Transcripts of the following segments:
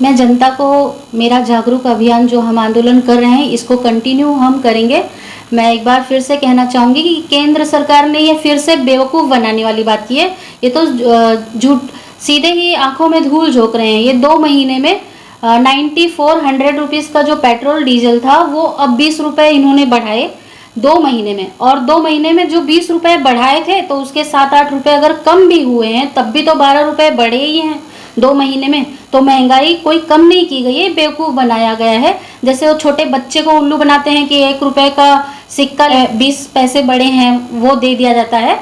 मैं जनता को मेरा जागरूक अभियान जो हम आंदोलन कर रहे हैं इसको कंटिन्यू हम करेंगे। मैं एक बार फिर से कहना चाहूँगी कि केंद्र सरकार ने ये फिर से बेवकूफ़ बनाने वाली बात की है। ये तो झूठ, सीधे ही आंखों में धूल झोंक रहे हैं। ये 2 महीने में 9400 रुपीज़ का जो पेट्रोल डीजल था वो अब 20 रुपये इन्होंने बढ़ाए 2 महीने में। और 2 महीने में जो 20 रुपये बढ़ाए थे तो उसके 7-8 रुपये अगर कम भी हुए हैं तब भी तो 12 रुपये बढ़े ही हैं 2 महीने में। तो महंगाई कोई कम नहीं की गई है, बेवकूफ़ बनाया गया है। जैसे वो छोटे बच्चे को उल्लू बनाते हैं कि 1 रुपये का सिक्का 20 पैसे बढ़े हैं वो दे दिया जाता है।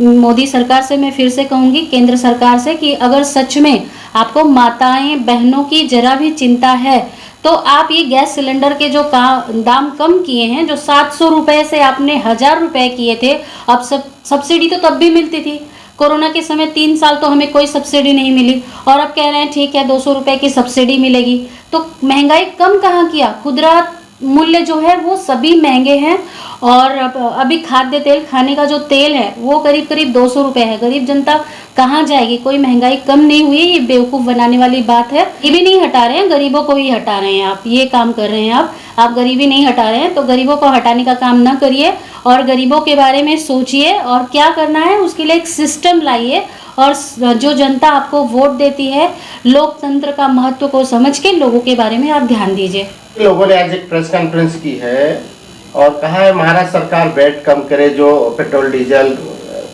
मोदी सरकार से मैं फिर से कहूँगी, केंद्र सरकार से, कि अगर सच में आपको माताएं बहनों की जरा भी चिंता है तो आप ये गैस सिलेंडर के जो दाम कम किए हैं, जो 700 रुपये से आपने 1000 रुपये किए थे, अब सब्सिडी तो तब भी मिलती थी। कोरोना के समय 3 साल तो हमें कोई सब्सिडी नहीं मिली और अब कह रहे हैं ठीक है 200 रुपये की सब्सिडी मिलेगी। तो महंगाई कम कहाँ किया? खुदरा मूल्य जो है वो सभी महंगे हैं। और अभी खाद्य तेल, खाने का जो तेल है वो करीब करीब 200 रुपये है। गरीब जनता कहाँ जाएगी? कोई महंगाई कम नहीं हुई। ये बेवकूफ़ बनाने वाली बात है। गरीबी नहीं हटा रहे हैं, गरीबों को ही हटा रहे हैं। आप ये काम कर रहे हैं। आप गरीबी नहीं हटा रहे हैं तो गरीबों को हटाने का काम ना करिए और गरीबों के बारे में सोचिए और क्या करना है उसके लिए एक सिस्टम लाइए। और जो जनता आपको वोट देती है, लोकतंत्र का महत्व को समझ के लोगों के बारे में आप ध्यान दीजिए। लोगों ने आज एक प्रेस कॉन्फ्रेंस की है और कहा है महाराष्ट्र सरकार वैट कम करे जो पेट्रोल डीजल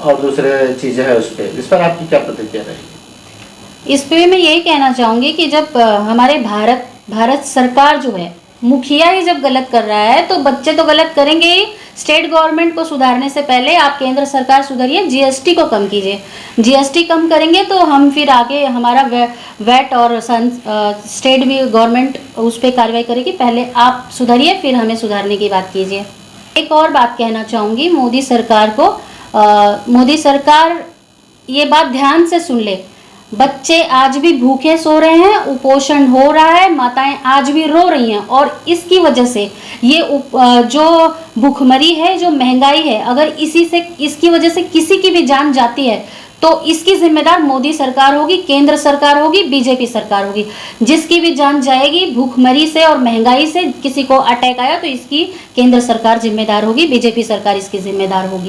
और दूसरे चीजें हैं उस पर। इस पर आपकी क्या प्रतिक्रिया रहेगी? इस पे मैं यही कहना चाहूँगी कि जब हमारे भारत सरकार जो है, मुखिया ही जब गलत कर रहा है तो बच्चे तो गलत करेंगे ही। स्टेट गवर्नमेंट को सुधारने से पहले आप केंद्र सरकार सुधारिए, जीएसटी को कम कीजिए। जीएसटी कम करेंगे तो हम फिर आगे हमारा वैट और स्टेट भी गवर्नमेंट उस पर कार्रवाई करेगी। पहले आप सुधारिए फिर हमें सुधारने की बात कीजिए। एक और बात कहना चाहूँगी मोदी सरकार को, मोदी सरकार ये बात ध्यान से सुन ले। बच्चे आज भी भूखे सो रहे हैं, कुपोषण हो रहा है, माताएं आज भी रो रही हैं और इसकी वजह से ये जो भूखमरी है, जो महंगाई है, अगर इसकी वजह से किसी की भी जान जाती है तो इसकी जिम्मेदार मोदी सरकार होगी, केंद्र सरकार होगी, बीजेपी सरकार होगी। जिसकी भी जान जाएगी भूखमरी से और महंगाई से, किसी को अटैक आया तो इसकी केंद्र सरकार जिम्मेदार होगी, बीजेपी सरकार इसकी जिम्मेदार होगी।